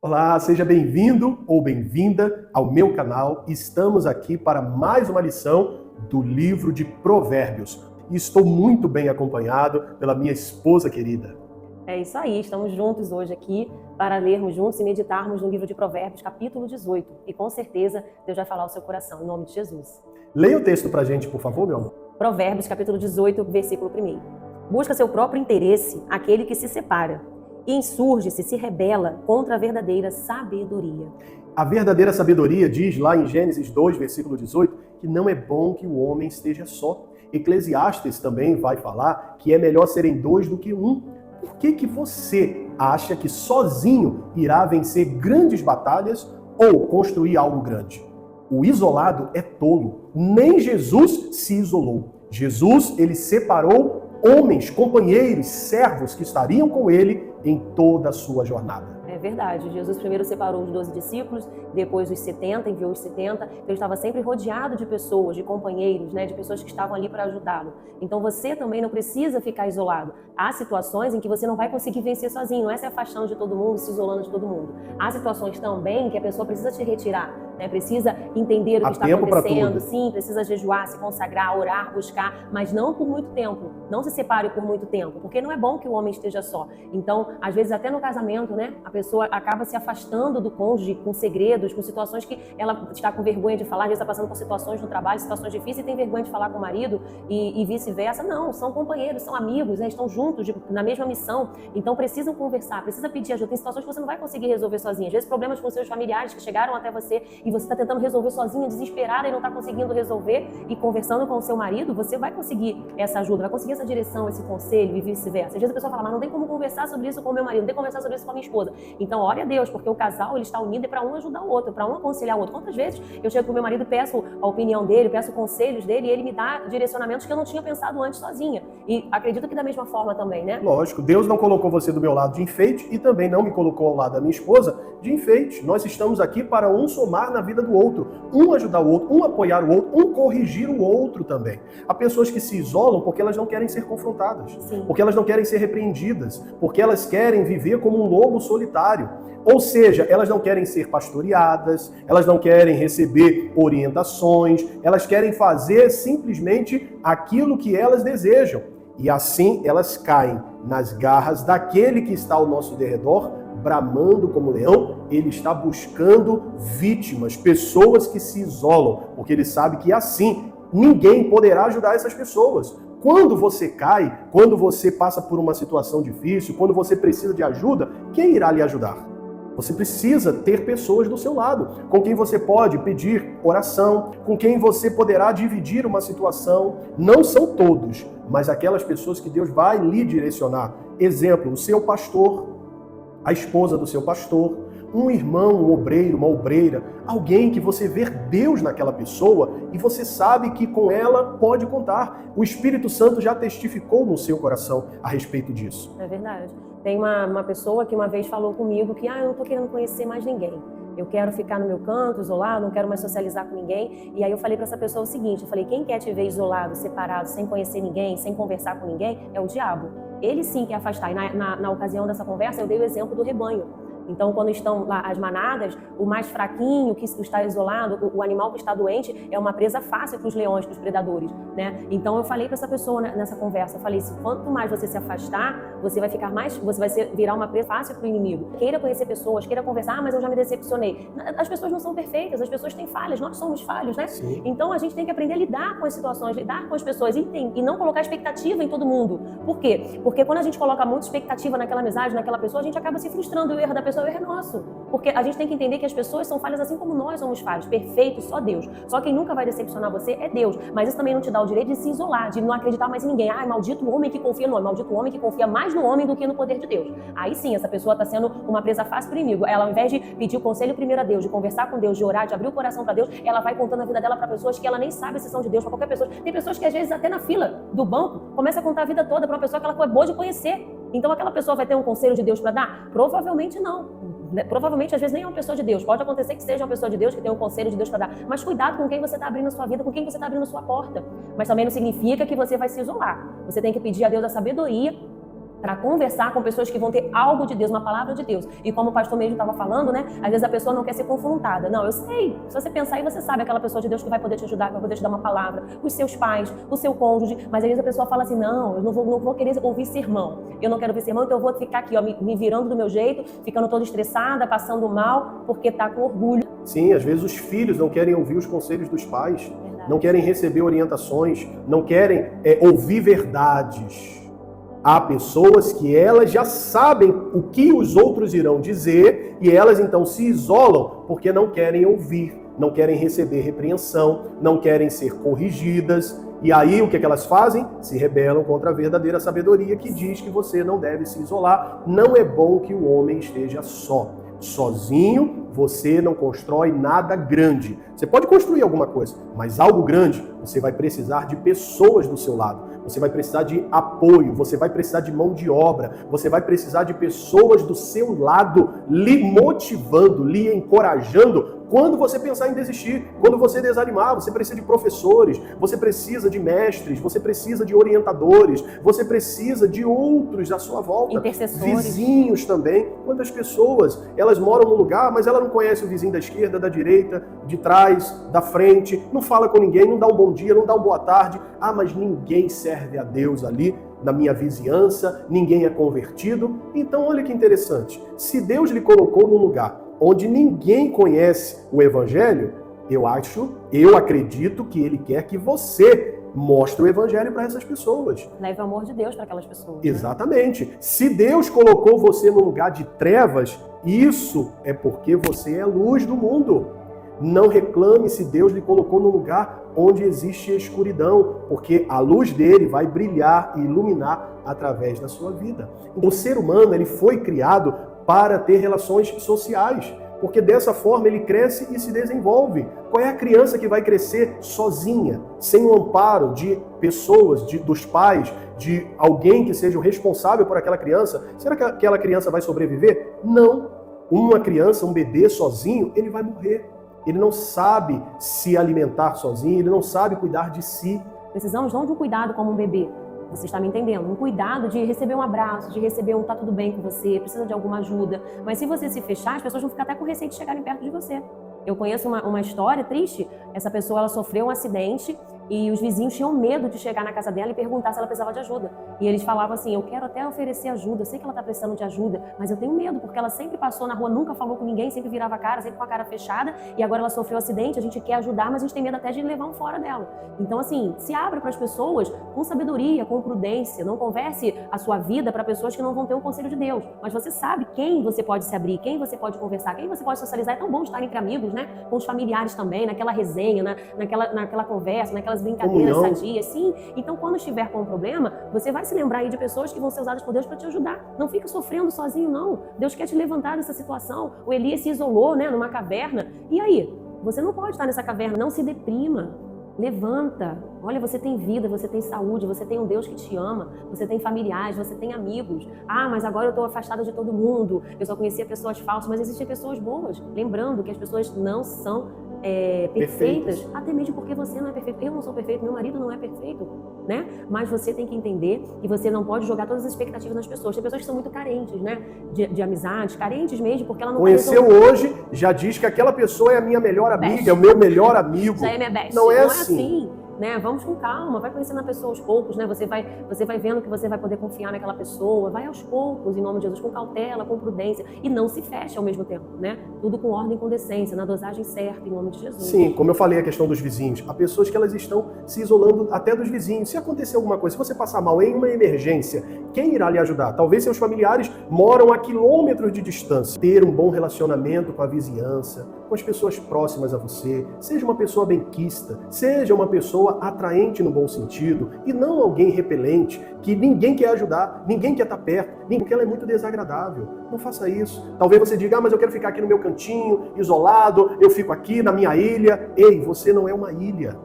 Olá, seja bem-vindo ou bem-vinda ao meu canal. Estamos aqui para mais uma lição do livro de Provérbios. E estou muito bem acompanhado pela minha esposa querida. É isso aí, estamos juntos hoje aqui para lermos juntos e meditarmos no livro de Provérbios, capítulo 18. E com certeza Deus vai falar ao seu coração, em nome de Jesus. Leia o texto pra gente, por favor, meu amor. Provérbios, capítulo 18, versículo 1. Busca seu próprio interesse aquele que se separa, e insurge-se, se rebela contra a verdadeira sabedoria. A verdadeira sabedoria diz lá em Gênesis 2, versículo 18, que não é bom que o homem esteja só. Eclesiastes também vai falar que é melhor serem dois do que um. Por que você acha que sozinho irá vencer grandes batalhas ou construir algo grande? O isolado é tolo. Nem Jesus se isolou. Jesus, ele separou homens, companheiros, servos que estariam com ele em toda a sua jornada. É verdade, Jesus primeiro separou os 12 discípulos, depois os 70, enviou os 70, então ele estava sempre rodeado de pessoas, de companheiros, de pessoas que estavam ali para ajudá-lo. Então você também não precisa ficar isolado. Há situações em que você não vai conseguir vencer sozinho, não é se afastando de todo mundo, se isolando de todo mundo. Há situações também que a pessoa precisa te retirar, precisa entender o que está acontecendo, sim, precisa jejuar, se consagrar, orar, buscar, mas não por muito tempo, não se separe por muito tempo, porque não é bom que o homem esteja só. Então, às vezes até no casamento, a pessoa acaba se afastando do cônjuge com segredos, com situações que ela está com vergonha de falar, às vezes está passando por situações no trabalho, situações difíceis e tem vergonha de falar com o marido e vice-versa. Não, são companheiros, são amigos, estão juntos na mesma missão, então precisam conversar, precisa pedir ajuda. Tem situações que você não vai conseguir resolver sozinho, às vezes problemas com seus familiares que chegaram até você e você está tentando resolver sozinha, desesperada e não está conseguindo resolver, e conversando com o seu marido, você vai conseguir essa ajuda, vai conseguir essa direção, esse conselho e vice-versa. Às vezes a pessoa fala, mas não tem como conversar sobre isso com o meu marido, não tem como conversar sobre isso com a minha esposa. Então, ore a Deus, porque o casal ele está unido para um ajudar o outro, para um aconselhar o outro. Quantas vezes eu chego com o meu marido, peço a opinião dele, peço conselhos dele, e ele me dá direcionamentos que eu não tinha pensado antes sozinha. E acredito que da mesma forma também, Lógico, Deus não colocou você do meu lado de enfeite e também não me colocou ao lado da minha esposa de enfeite. Nós estamos aqui para um somar na vida do outro, um ajudar o outro, um apoiar o outro, um corrigir o outro também. Há pessoas que se isolam porque elas não querem ser confrontadas, Sim. Porque elas não querem ser repreendidas, porque elas querem viver como um lobo solitário. Ou seja, elas não querem ser pastoreadas, elas não querem receber orientações, elas querem fazer simplesmente aquilo que elas desejam. E assim elas caem nas garras daquele que está ao nosso derredor, bramando como leão. Ele está buscando vítimas, pessoas que se isolam, porque ele sabe que assim ninguém poderá ajudar essas pessoas. Quando você cai, quando você passa por uma situação difícil, quando você precisa de ajuda, quem irá lhe ajudar? Você precisa ter pessoas do seu lado, com quem você pode pedir oração, com quem você poderá dividir uma situação. Não são todos, mas aquelas pessoas que Deus vai lhe direcionar. Exemplo, o seu pastor, a esposa do seu pastor, um irmão, um obreiro, uma obreira, alguém que você vê Deus naquela pessoa e você sabe que com ela pode contar. O Espírito Santo já testificou no seu coração a respeito disso. É verdade. Tem uma pessoa que uma vez falou comigo que eu não estou querendo conhecer mais ninguém. Eu quero ficar no meu canto, isolado, não quero mais socializar com ninguém. E aí eu falei para essa pessoa o seguinte, eu falei, quem quer te ver isolado, separado, sem conhecer ninguém, sem conversar com ninguém, é o diabo. Ele sim quer afastar. E na ocasião dessa conversa eu dei o exemplo do rebanho. Então, quando estão lá as manadas, o mais fraquinho, que está isolado, o animal que está doente, é uma presa fácil para os leões, para os predadores, Então, eu falei para essa pessoa nessa conversa, eu falei, quanto mais você se afastar, você vai ficar mais, você vai virar uma presa fácil para o inimigo. Queira conhecer pessoas, queira conversar, mas eu já me decepcionei. As pessoas não são perfeitas, as pessoas têm falhas, nós somos falhos, Sim. Então, a gente tem que aprender a lidar com as situações, lidar com as pessoas e não colocar expectativa em todo mundo. Por quê? Porque quando a gente coloca muita expectativa naquela amizade, naquela pessoa, a gente acaba se frustrando. O erro da pessoa, o erro é nosso. Porque a gente tem que entender que as pessoas são falhas assim como nós somos falhos. Perfeito, só Deus. Só quem nunca vai decepcionar você é Deus. Mas isso também não te dá o direito de se isolar, de não acreditar mais em ninguém. Maldito o homem que confia no homem. Maldito o homem que confia mais no homem do que no poder de Deus. Aí sim, essa pessoa está sendo uma presa fácil para o inimigo. Ela, ao invés de pedir o conselho primeiro a Deus, de conversar com Deus, de orar, de abrir o coração para Deus, ela vai contando a vida dela para pessoas que ela nem sabe se são de Deus, para qualquer pessoa. Tem pessoas que às vezes até na fila do banco começa a contar a vida toda para uma pessoa que ela acabou de conhecer. Então aquela pessoa vai ter um conselho de Deus para dar? Provavelmente não. Provavelmente, às vezes, nem é uma pessoa de Deus. Pode acontecer que seja uma pessoa de Deus, que tem um conselho de Deus para dar. Mas cuidado com quem você está abrindo a sua vida, com quem você está abrindo a sua porta. Mas também não significa que você vai se isolar. Você tem que pedir a Deus a sabedoria para conversar com pessoas que vão ter algo de Deus, uma palavra de Deus. E como o pastor mesmo estava falando, né? Às vezes a pessoa não quer ser confrontada. Não, eu sei. Se você pensar aí, você sabe aquela pessoa de Deus que vai poder te ajudar, que vai poder te dar uma palavra, os seus pais, o seu cônjuge. Mas às vezes a pessoa fala assim, não, eu não vou querer ouvir sermão. Eu não quero ouvir sermão, então eu vou ficar aqui, ó, me virando do meu jeito, ficando toda estressada, passando mal, porque tá com orgulho. Sim, às vezes os filhos não querem ouvir os conselhos dos pais, Verdade. não querem receber orientações, não querem ouvir verdades. Há pessoas que elas já sabem o que os outros irão dizer e elas então se isolam porque não querem ouvir, não querem receber repreensão, não querem ser corrigidas. E aí o que elas fazem? Se rebelam contra a verdadeira sabedoria que diz que você não deve se isolar. Não é bom que o homem esteja só. Sozinho você não constrói nada grande. Você pode construir alguma coisa, mas algo grande você vai precisar de pessoas do seu lado. Você vai precisar de apoio, você vai precisar de mão de obra, você vai precisar de pessoas do seu lado lhe motivando, lhe encorajando. Quando você pensar em desistir, quando você desanimar, você precisa de professores, você precisa de mestres, você precisa de orientadores, você precisa de outros à sua volta. Intercessores. Vizinhos também. Quantas pessoas, elas moram num lugar, mas ela não conhece o vizinho da esquerda, da direita, de trás, da frente, não fala com ninguém, não dá um bom dia, não dá uma boa tarde. Ah, mas ninguém serve a Deus ali na minha vizinhança, ninguém é convertido. Então olha que interessante, se Deus lhe colocou num lugar onde ninguém conhece o Evangelho, eu acredito que Ele quer que você mostre o Evangelho para essas pessoas. Leve o amor de Deus para aquelas pessoas. Exatamente. Né? Se Deus colocou você no lugar de trevas, isso é porque você é luz do mundo. Não reclame se Deus lhe colocou no lugar onde existe escuridão, porque a luz dele vai brilhar e iluminar através da sua vida. O ser humano ele foi criado para ter relações sociais, porque dessa forma ele cresce e se desenvolve. Qual é a criança que vai crescer sozinha, sem o amparo de pessoas, dos pais, de alguém que seja o responsável por aquela criança? Será que aquela criança vai sobreviver? Não. Uma criança, um bebê sozinho, ele vai morrer. Ele não sabe se alimentar sozinho, ele não sabe cuidar de si. Precisamos não de um cuidado como um bebê. Você está me entendendo? Um cuidado de receber um abraço, de receber um tá tudo bem com você, precisa de alguma ajuda. Mas se você se fechar, as pessoas vão ficar até com receio de chegarem perto de você. Eu conheço uma história triste. Essa pessoa ela sofreu um acidente e os vizinhos tinham medo de chegar na casa dela e perguntar se ela precisava de ajuda. E eles falavam assim, eu quero até oferecer ajuda, eu sei que ela está precisando de ajuda, mas eu tenho medo, porque ela sempre passou na rua, nunca falou com ninguém, sempre virava a cara, sempre com a cara fechada, e agora ela sofreu um acidente, a gente quer ajudar, mas a gente tem medo até de levar um fora dela. Então assim, se abra para as pessoas com sabedoria, com prudência, não converse a sua vida para pessoas que não vão ter o conselho de Deus, mas você sabe quem você pode se abrir, quem você pode conversar, quem você pode socializar. É tão bom estar entre amigos, né? Com os familiares também, naquela resenha, naquela conversa, naquelas brincadeiras sadias, sim. Então, quando estiver com um problema, você vai se lembrar aí de pessoas que vão ser usadas por Deus para te ajudar. Não fica sofrendo sozinho, não. Deus quer te levantar dessa situação. O Elias se isolou, né, numa caverna. E aí? Você não pode estar nessa caverna. Não se deprima. Levanta. Olha, você tem vida, você tem saúde, você tem um Deus que te ama, você tem familiares, você tem amigos. Ah, mas agora eu estou afastada de todo mundo, eu só conhecia pessoas falsas, mas existem pessoas boas. Lembrando que as pessoas não são perfeitas, até mesmo porque você não é perfeito. Eu não sou perfeito, meu marido não é perfeito, né? Mas você tem que entender que você não pode jogar todas as expectativas nas pessoas. Tem pessoas que são muito carentes, né? De amizade, carentes mesmo, porque ela não conheceu hoje, já diz que aquela pessoa é a minha melhor amiga, é o meu melhor amigo. Já é minha best. Não é assim. Né? Vamos com calma, vai conhecendo a pessoa aos poucos, né? Você vai vendo que você vai poder confiar naquela pessoa, vai aos poucos, em nome de Jesus, com cautela, com prudência, e não se feche ao mesmo tempo, né? Tudo com ordem e com decência, na dosagem certa, em nome de Jesus. Sim, como eu falei, a questão dos vizinhos. Há pessoas que elas estão se isolando até dos vizinhos. Se acontecer alguma coisa, se você passar mal em uma emergência, quem irá lhe ajudar? Talvez seus familiares moram a quilômetros de distância. Ter um bom relacionamento com a vizinhança, com as pessoas próximas a você, seja uma pessoa benquista, seja uma pessoa atraente no bom sentido e não alguém repelente, que ninguém quer ajudar, ninguém quer estar perto, porque ela é muito desagradável. Não faça isso. Talvez você diga, mas eu quero ficar aqui no meu cantinho, isolado, eu fico aqui na minha ilha. Ei, você não é uma ilha.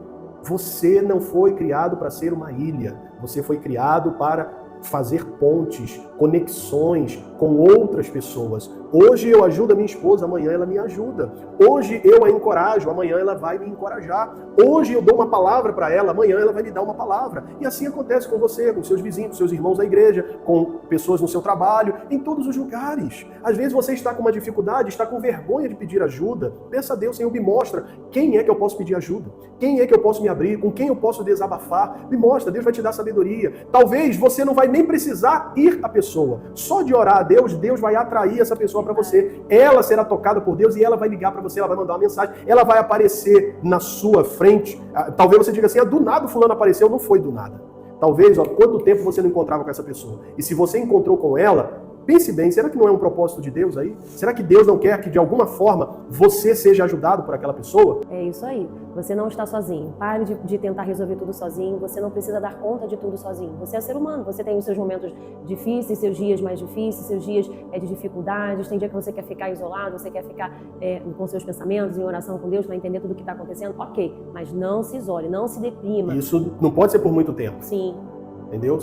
Você não foi criado para ser uma ilha. Você foi criado para fazer pontes, conexões com outras pessoas. Hoje eu ajudo a minha esposa, amanhã ela me ajuda. Hoje eu a encorajo, amanhã ela vai me encorajar. Hoje eu dou uma palavra para ela, amanhã ela vai me dar uma palavra. E assim acontece com você, com seus vizinhos, com seus irmãos da igreja, com pessoas no seu trabalho, em todos os lugares. Às vezes você está com uma dificuldade, está com vergonha de pedir ajuda. Peça a Deus, Senhor, me mostra quem é que eu posso pedir ajuda, quem é que eu posso me abrir, com quem eu posso desabafar. Me mostra, Deus vai te dar sabedoria. Talvez você não vai nem precisar ir à pessoa. Só de orar a Deus, Deus vai atrair essa pessoa para você. Ela será tocada por Deus e ela vai ligar para você, ela vai mandar uma mensagem, ela vai aparecer na sua frente. Talvez você diga assim, do nada o fulano apareceu, não foi do nada. Talvez, quanto tempo você não encontrava com essa pessoa? E se você encontrou com ela, pense bem, será que não é um propósito de Deus aí? Será que Deus não quer que de alguma forma você seja ajudado por aquela pessoa? É isso aí. Você não está sozinho. Pare de tentar resolver tudo sozinho. Você não precisa dar conta de tudo sozinho. Você é ser humano. Você tem os seus momentos difíceis, seus dias mais difíceis, seus dias de dificuldades. Tem dia que você quer ficar isolado, você quer ficar com seus pensamentos, em oração com Deus, para entender tudo o que está acontecendo. Ok, mas não se isole, não se deprima. Isso não pode ser por muito tempo. Sim. Entendeu?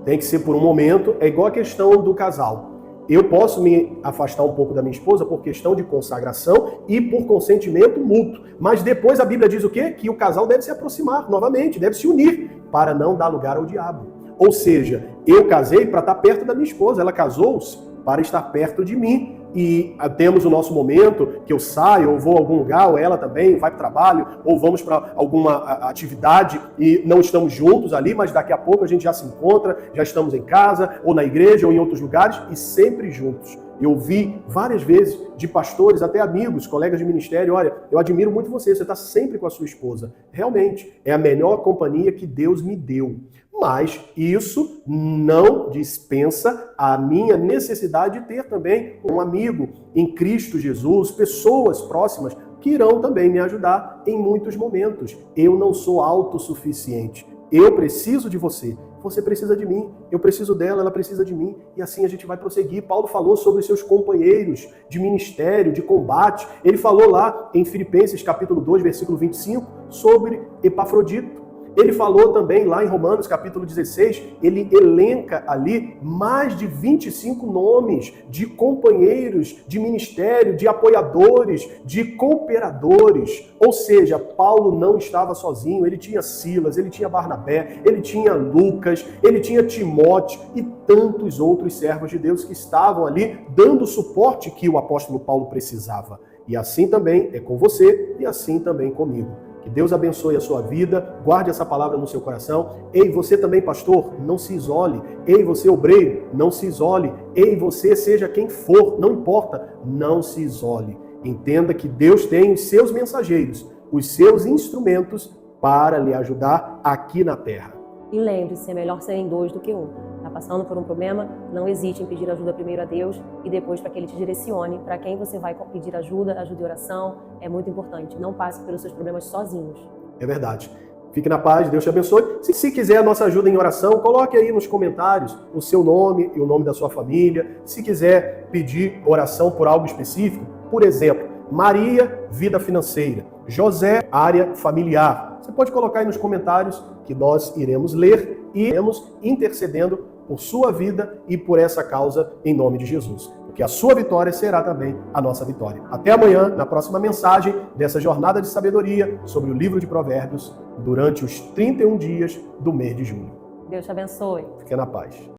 Tem que ser por um momento. É igual a questão do casal. Eu posso me afastar um pouco da minha esposa por questão de consagração e por consentimento mútuo. Mas depois a Bíblia diz o quê? Que o casal deve se aproximar novamente, deve se unir para não dar lugar ao diabo. Ou seja, eu casei para estar perto da minha esposa, ela casou-se para estar perto de mim. E temos o nosso momento que eu saio ou vou a algum lugar, ou ela também vai para o trabalho, ou vamos para alguma atividade e não estamos juntos ali, mas daqui a pouco a gente já se encontra, já estamos em casa, ou na igreja, ou em outros lugares, e sempre juntos. Eu vi várias vezes de pastores, até amigos, colegas de ministério, olha, eu admiro muito você está sempre com a sua esposa. Realmente, é a melhor companhia que Deus me deu. Mas isso não dispensa a minha necessidade de ter também um amigo em Cristo Jesus, pessoas próximas que irão também me ajudar em muitos momentos. Eu não sou autossuficiente. Eu preciso de você. Você precisa de mim. Eu preciso dela, ela precisa de mim. E assim a gente vai prosseguir. Paulo falou sobre os seus companheiros de ministério, de combate. Ele falou lá em Filipenses capítulo 2, versículo 25, sobre Epafrodito. Ele falou também lá em Romanos capítulo 16, ele elenca ali mais de 25 nomes de companheiros de ministério, de apoiadores, de cooperadores. Ou seja, Paulo não estava sozinho, ele tinha Silas, ele tinha Barnabé, ele tinha Lucas, ele tinha Timóteo e tantos outros servos de Deus que estavam ali dando o suporte que o apóstolo Paulo precisava. E assim também é com você e assim também comigo. Que Deus abençoe a sua vida, guarde essa palavra no seu coração. Ei, você também, pastor, não se isole. Ei, você, obreiro, não se isole. Ei, você, seja quem for, não importa, não se isole. Entenda que Deus tem os seus mensageiros, os seus instrumentos para lhe ajudar aqui na terra. E lembre-se, é melhor serem dois do que um. Está passando por um problema, não hesite em pedir ajuda primeiro a Deus e depois para que Ele te direcione para quem você vai pedir ajuda e oração. É muito importante. Não passe pelos seus problemas sozinhos. É verdade. Fique na paz, Deus te abençoe. Se quiser a nossa ajuda em oração, coloque aí nos comentários o seu nome e o nome da sua família. Se quiser pedir oração por algo específico, por exemplo, Maria, vida financeira. José, área familiar. Você pode colocar aí nos comentários que nós iremos ler e iremos intercedendo por sua vida e por essa causa em nome de Jesus. Porque a sua vitória será também a nossa vitória. Até amanhã, na próxima mensagem dessa jornada de sabedoria sobre o livro de Provérbios durante os 31 dias do mês de julho. Deus te abençoe. Fique na paz.